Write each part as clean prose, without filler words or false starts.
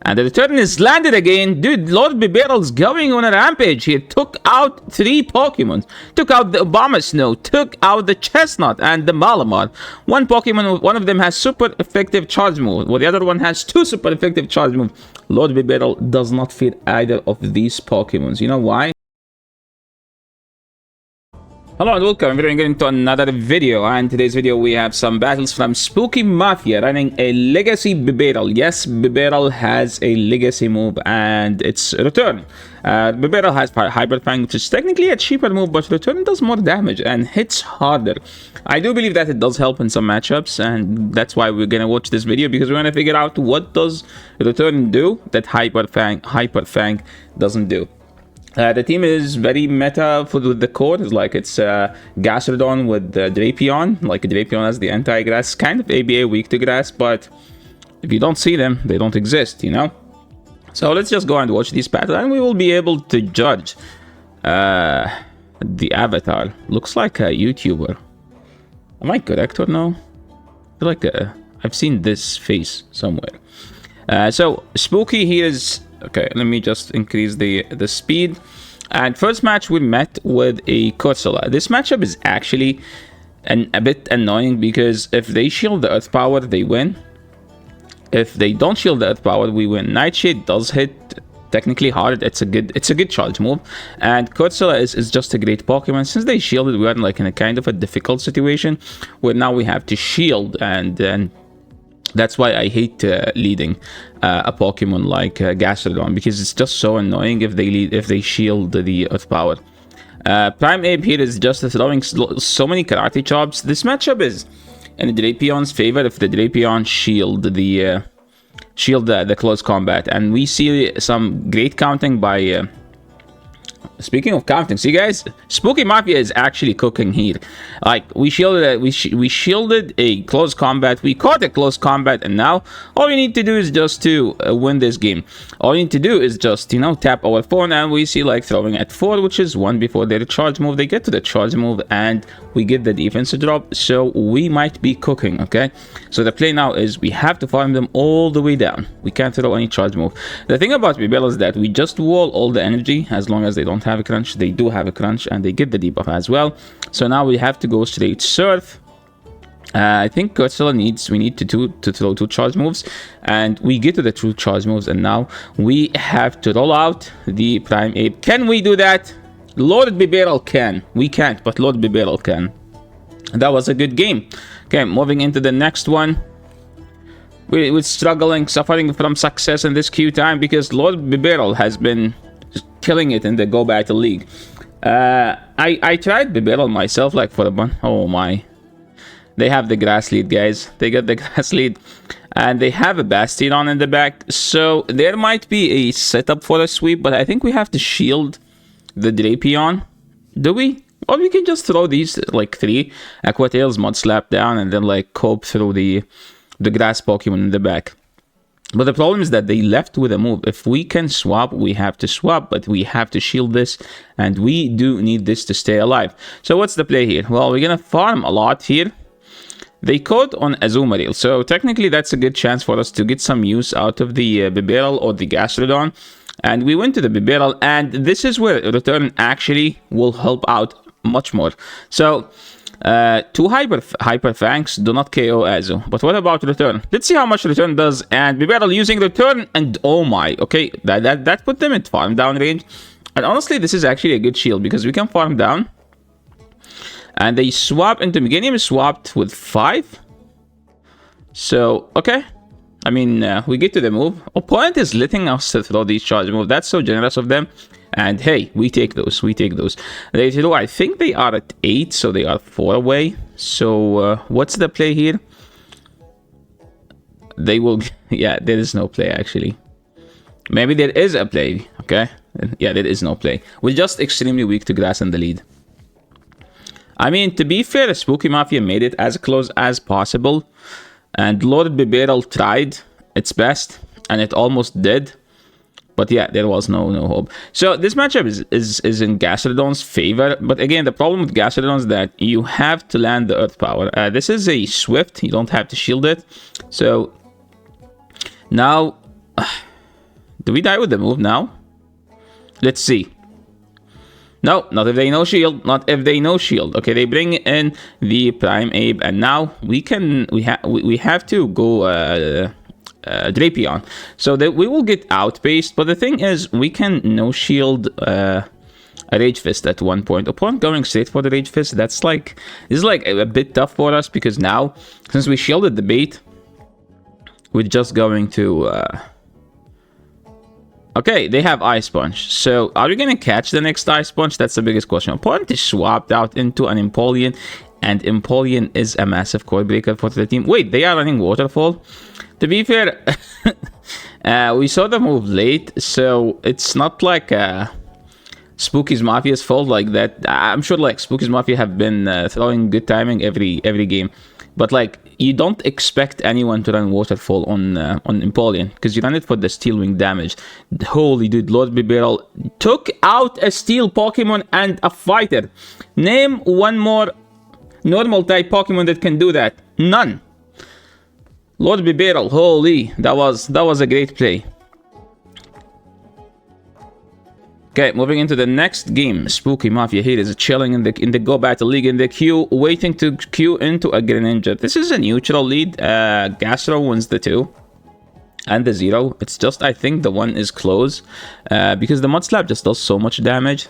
And the return is landed again. Dude, Lord BIBAREL's going on a rampage here. Took out 3 Pokemon. Took out the Obama Snow. Took out the Chestnut and the Malamar. One Pokemon, one of them has super effective charge move, while the other one has 2 super effective charge moves. Lord BIBAREL does not fear either of these Pokemons. You know why? Hello and welcome, we're getting into another video, and today's video we have some battles from Spooky Mafia running a legacy BIBAREL. Yes, BIBAREL has a legacy move and it's return. BIBAREL has Hyper Fang, which is technically a cheaper move, but return does more damage and hits harder. I do believe that it does help in some matchups, and that's why we're gonna watch this video, because we're gonna figure out what does return do that Hyper Fang doesn't do. The team is very meta with the core. It's like it's Gastrodon with Drapion, like Drapion as the anti-grass, kind of ABA weak to grass, but if you don't see them, they don't exist, you know? So let's just go and watch these battles, and we will be able to judge the avatar. Looks like a YouTuber. Am I correct or no? I feel like I've seen this face somewhere. So Spooky here is... Okay, let me just increase the speed. And first match we met with a Corsola. This matchup is actually a bit annoying, because if they shield the Earth Power, they win. If they don't shield the Earth Power, we win. Nightshade does hit technically hard. It's a good charge move. And Corsola is just a great Pokemon. Since they shielded, we are like in a kind of a difficult situation where now we have to shield, and that's why I hate leading a Pokemon like Gastrodon, because it's just so annoying if they shield the Earth Power. Prime Ape here is just throwing so many Karate Chops. This matchup is in the Drapion's favor if the Drapion shield the close combat, and we see some great counting by... Speaking of counting, see guys, Spooky Mafia is actually cooking here. Like, we shielded a close combat, we caught a close combat, and now all you need to do is just to win this game. All you need to do is just, you know, tap our phone, and we see like throwing at 4, which is 1 before their charge move. They get to the charge move and we get the defense drop, so we might be cooking, okay? So the play now is we have to farm them all the way down. We can't throw any charge move. The thing about BIBAREL is that we just wall all the energy as long as they don't have a crunch. They do have a crunch, and they get the debuff as well. So now we have to go straight Surf. I think Corsola we need to throw 2 charge moves, and we get to the 2 charge moves, and now we have to roll out the Prime Ape. Can we do that? Lord BIBAREL can. We can't, but Lord BIBAREL can. That was a good game. Okay, moving into the next one. We're struggling, suffering from success in this queue time, because Lord BIBAREL has been killing it in the Go Battle League. I tried BIBAREL myself, like for a bunch. Oh my. They have the grass lead, guys. They got the grass lead. And they have a Bastion in the back. So there might be a setup for a sweep, but I think we have to shield the Drapion. Do we? Or we can just throw these like 3 Aqua Tails, Mud Slap down, and then like cope through the grass Pokemon in the back. But the problem is that they left with a move. If we can swap, we have to swap, but we have to shield this, and we do need this to stay alive. So what's the play here? Well, we're gonna farm a lot here. They caught on Azumarill, so technically that's a good chance for us to get some use out of the BIBAREL or the Gastrodon. And we went to the BIBAREL, and this is where return actually will help out much more. So 2 Hyper Fangs do not KO Azu, but what about return? Let's see how much return does. And BIBAREL using return, and oh my, okay, that put them in farm down range. And honestly, this is actually a good shield, because we can farm down. And they swap into Meganium is swapped with 5. So okay, I mean, we get to the move. Opponent is letting us throw these charge moves. That's so generous of them. And hey, we take those. They throw, I think they are at 8, so they are 4 away. So what's the play here? They will... Yeah, there is no play actually. Maybe there is a play. Okay. Yeah, there is no play. We're just extremely weak to grass in the lead. I mean, to be fair, Spooky Mafia made it as close as possible. And Lord BIBAREL tried its best, and it almost did. But yeah, there was no hope. So this matchup is in Gastrodon's favor. But again, the problem with Gastrodon is that you have to land the Earth Power. This is a Swift. You don't have to shield it. So now Do we die with the move now? Let's see. No, not if they know shield. Not if they know shield. Okay, they bring in the Prime Abe, and now we have to go Drapion, so that we will get outpaced. But the thing is, we can no shield a Rage Fist at one point. Upon going straight for the Rage Fist, this is like a bit tough for us, because now, since we shielded the bait, we're just going to okay, they have Ice Punch. So are we gonna catch the next Ice Punch? That's the biggest question. Opponent is swapped out into an Empoleon, and Empoleon is a massive core breaker for the team. Wait, they are running Waterfall. To be fair, we saw the move late, so it's not like Spooky's Mafia's fault like that. I'm sure like Spooky's Mafia have been throwing good timing every game, but like you don't expect anyone to run Waterfall on Empoleon, because you run it for the Steel Wing damage. Holy dude, Lord BIBAREL took out a Steel Pokemon and a Fighter. Name one more normal type Pokemon that can do that. None. Lord BIBAREL, holy, that was a great play. Okay, moving into the next game. Spooky Mafia here is chilling in the Go Battle League in the queue, waiting to queue into a Greninja. This is a neutral lead. Gastro wins the 2 and the 0. It's just, I think the 1 is close because the Mud Slap just does so much damage.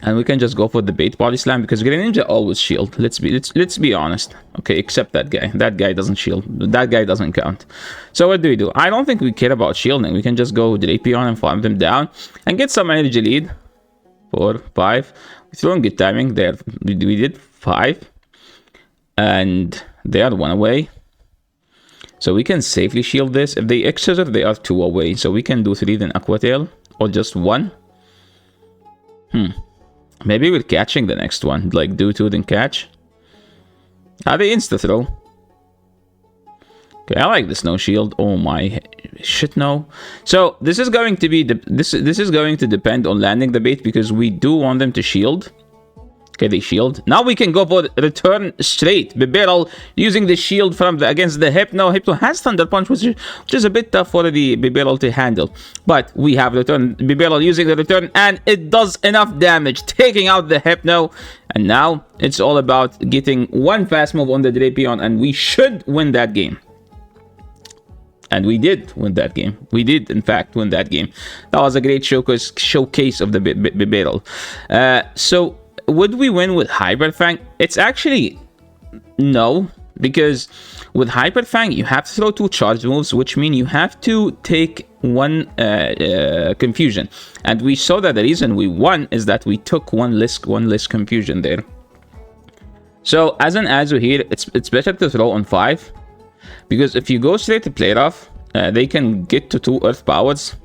And we can just go for the bait body slam, because Greninja always shield. Let's be honest. Okay, except that guy. That guy doesn't shield. That guy doesn't count. So what do? I don't think we care about shielding. We can just go Drapion and farm them down and get some energy lead. 4, 5. We're throwing good timing there. We did 5. And they are 1 away. So we can safely shield this. If they execute, they are 2 away. So we can do 3 then Aqua Tail, or just 1. Maybe we're catching the next one, like do 2 then catch. They insta throw. Okay, I like the Snow Shield. Oh my shit, no. So this is going to be this is going to depend on landing the bait, because we do want them to shield. Okay, they shield. Now we can go for return straight. BIBAREL using the shield from against the Hypno. Hypno has Thunder Punch, which is a bit tough for the BIBAREL to handle. But we have return. BIBAREL using the return, and it does enough damage, taking out the Hypno. And now it's all about getting 1 fast move on the Drapion, and we should win that game. And we did win that game. We did, in fact, win that game. That was a great showcase of the BIBAREL. So would we win with Hyper Fang? It's actually no, because with Hyper Fang you have to throw 2 charge moves, which mean you have to take 1 confusion. And we saw that the reason we won is that we took one less confusion there. So as an Azu here, it's better to throw on 5, because if you go straight to play rough, they can get to 2 Earth Powers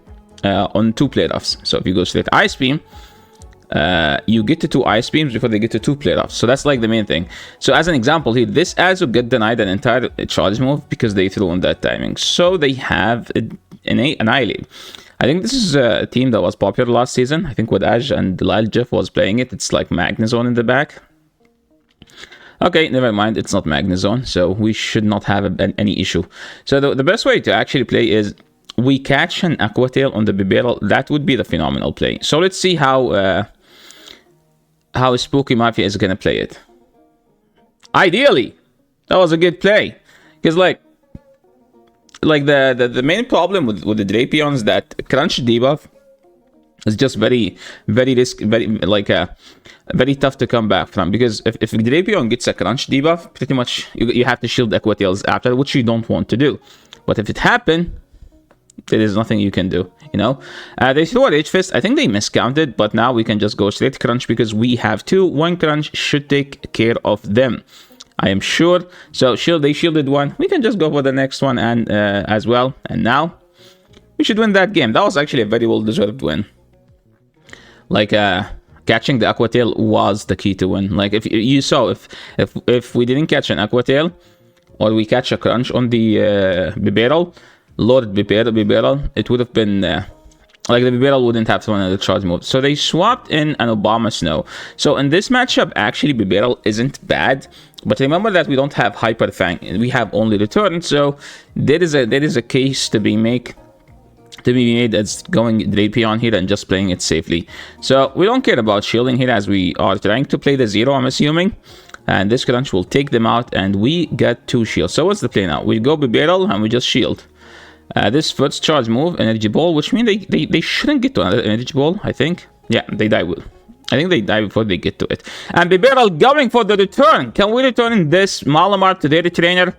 on 2 play roughs. So if you go straight Ice Beam, you get to 2 Ice Beams before they get to 2 play offs. So that's like the main thing. So as an example here, this Azu get denied an entire charge move because they threw on that timing. So they have an Annihilate. I think this is a team that was popular last season. I think with Ash and Lyle Jeff was playing it. It's like Magnezone in the back. Okay, never mind. It's not Magnezone, so we should not have any issue. So the best way to actually play is we catch an Aqua Tail on the BIBAREL. That would be the phenomenal play. So let's see how Spooky Mafia is gonna play it. Ideally, that was a good play, because like the main problem with the Drapion is that crunch debuff is just very tough to come back from, because if Drapion gets a crunch debuff, pretty much you have to shield Aqua Tails after, which you don't want to do. But if it happens, there is nothing you can do, you know. They threw a Rage Fist. I think they miscounted, but now we can just go straight crunch because we have 2. 1 crunch should take care of them, I am sure. So they shielded 1. We can just go for the next one and as well. And now we should win that game. That was actually a very well deserved win. Like catching the Aqua Tail was the key to win. Like if you saw, if we didn't catch an Aqua Tail, or we catch a crunch on the BIBAREL, Lord BIBAREL, it would have been like the BIBAREL wouldn't have thrown another charge move. So they swapped in an Obama Snow. So in this matchup, actually BIBAREL isn't bad, but remember that we don't have Hyper Fang, we have only return. So there is a case to be made to be made as going Drapion here and just playing it safely. So we don't care about shielding here, as we are trying to play the 0, I'm assuming. And this crunch will take them out, and we get 2 shields. So what's the play now? We go BIBAREL and we just shield. This first charge move, Energy Ball, which means they shouldn't get to another Energy Ball, I think. Yeah, they die. I think they die before they get to it. And BIBAREL going for the return. Can we return this Malamar to their trainer?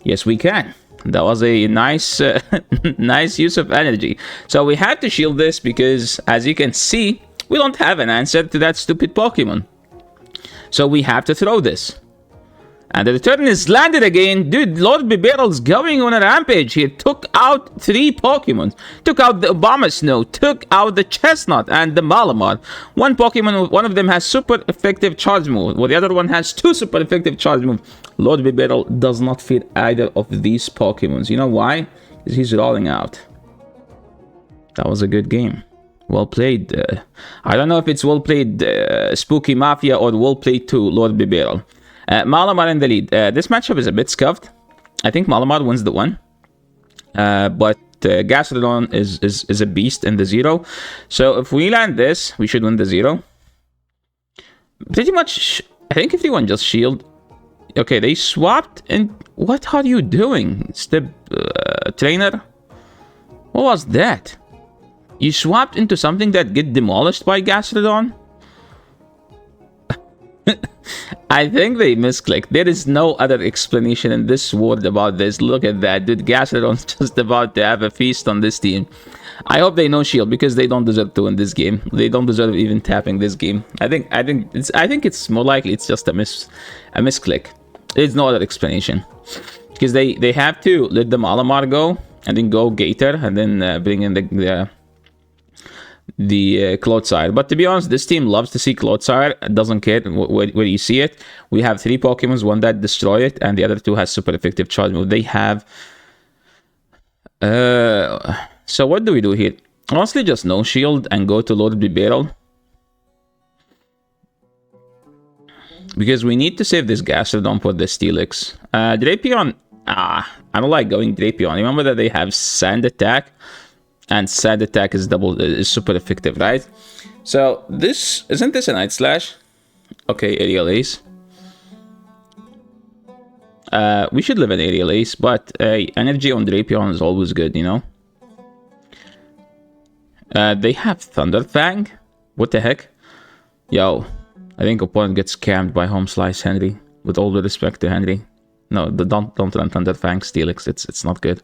Yes, we can. That was a nice nice use of energy. So we had to shield this because, as you can see, we don't have an answer to that stupid Pokemon. So we have to throw this. And the return is landed again. Dude, Lord BIBAREL's going on a rampage. He took out 3 Pokemon. Took out the Obama Snow. Took out the Chestnut and the Malamar. One Pokemon, one of them has super effective charge move, while the other one has 2 super effective charge moves. Lord BIBAREL does not fit either of these Pokemons. You know why? Because he's rolling out. That was a good game. Well played. I don't know if it's well played Spooky Mafia or well played to Lord BIBAREL. Malamar in the lead. This matchup is a bit scuffed. I think Malamar wins the 1. But Gastrodon is a beast in the 0. So if we land this, we should win the 0. Pretty much, I think everyone just shield. Okay, they swapped. And what are you doing? Step trainer? What was that? You swapped into something that get demolished by Gastrodon? I think they misclicked. There is no other explanation in this world about this. Look at that, dude. Gastrodon's just about to have a feast on this team. I hope they no shield, because they don't deserve to win this game. They don't deserve even tapping this game. I think it's more likely it's just a misclick. There's no other explanation, because they have to let the Malamar go and then go Gator and then bring in the Clodsire. But to be honest, this team loves to see Clodsire. It doesn't care where you see it. We have 3 Pokemons, one that destroy it, and the other 2 has super effective charge move. They have so what do we do here? Honestly, just no shield and go to Lord BIBAREL, because we need to save this Gastrodon for the Steelix. Drapion, I don't like going Drapion. Remember that they have Sand Attack, and Sand Attack is super effective, right? So isn't this a Night Slash? Okay, Aerial Ace. We should live an Aerial Ace, but energy on Drapion is always good, you know? They have Thunder Fang? What the heck? Yo, I think opponent gets scammed by Home Slice Henry. With all the respect to Henry. No, don't run Thunder Fang Steelix. It's not good.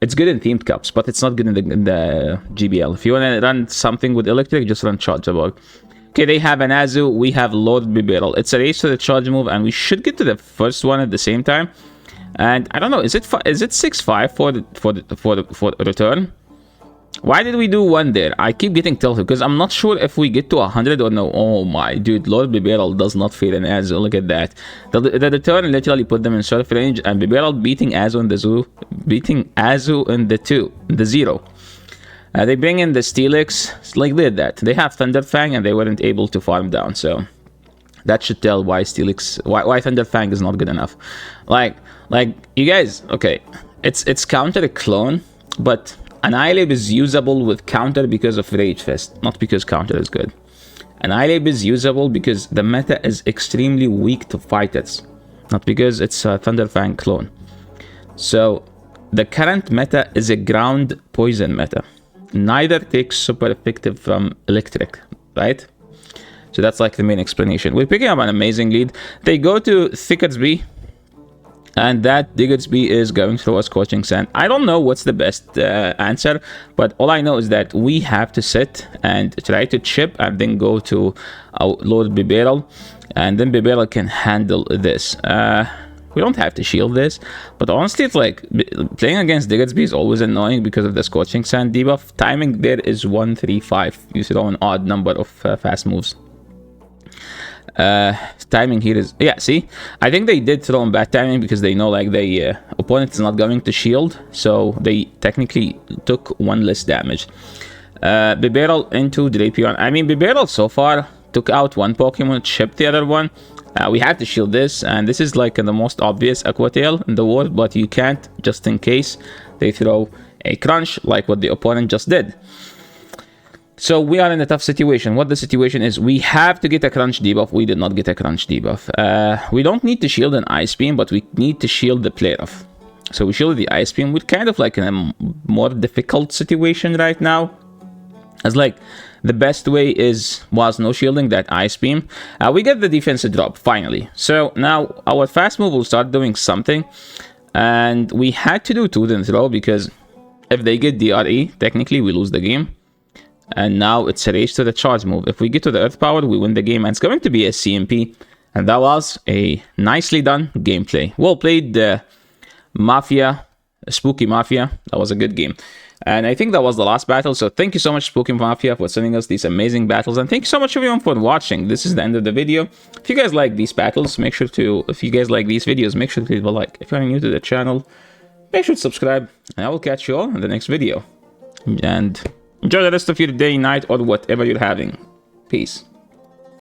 It's good in themed cups, but it's not good in the GBL. If you want to run something with electric, just run Chargeable. Okay, they have an Azu. We have Lord BIBAREL. It's a race for the charge move, and we should get to the first one at the same time. And I don't know, is it 6-5 for the return? Why did we do 1 there? I keep getting tilted because I'm not sure if we get to 100 or no. Oh my, dude, Lord BIBAREL does not fit an Azu. Look at that. The return literally put them in surf range, and BIBAREL beating Azu in the zoo, beating Azu in the 0. They bring in the Steelix. Like they did that. They have Thunder Fang and they weren't able to farm down. So that should tell why why Thunder Fang is not good enough. Like you guys, okay, it's counter a clone, but Annihilate is usable with counter because of Rage Fest, not because counter is good. Annihilate is usable because the meta is extremely weak to fight it, not because it's a Thunder Fang clone. So the current meta is a ground poison meta. Neither takes super effective from electric, right? So that's like the main explanation. We're picking up an amazing lead. They go to Diggersby, and that Diggersby is going through a Scorching Sand. I don't know what's the best answer, but all I know is that we have to sit and try to chip and then go to Lord BIBAREL, and then BIBAREL can handle this. We don't have to shield this, but honestly, it's like playing against Diggersby is always annoying because of the Scorching Sand debuff. Timing there is 135. You throw an odd number of fast moves. Timing here is, yeah, see, I think they did throw in bad timing because they know like the opponent is not going to shield, so they technically took 1 less damage. BIBAREL into Drapion. I mean, BIBAREL so far took out 1 Pokemon, chipped the other one. We have to shield this, and this is like the most obvious Aqua Tail in the world, but you can't, just in case they throw a crunch like what the opponent just did. So we are in a tough situation. What the situation is, we have to get a crunch debuff. We did not get a crunch debuff. We don't need to shield an ice beam, but we need to shield the player off. So we shielded the ice beam. We're kind of like in a more difficult situation right now. As like the best way was no shielding that ice beam. We get the defensive drop finally. So now our fast move will start doing something, and we had to do tooth and throw because if they get DRE, technically we lose the game. And now it's a race to the charge move. If we get to the earth power, we win the game, and it's going to be a CMP. And that was a nicely done gameplay. Well played, Mafia, Spooky Mafia. That was a good game. And I think that was the last battle. So thank you so much, Spooky Mafia, for sending us these amazing battles. And thank you so much, everyone, for watching. This is the end of the video. If you guys like these battles, make sure to, if you guys like these videos, make sure to leave a like. If you're new to the channel, make sure to subscribe. And I will catch you all in the next video. And enjoy the rest of your day, night, or whatever you're having. Peace.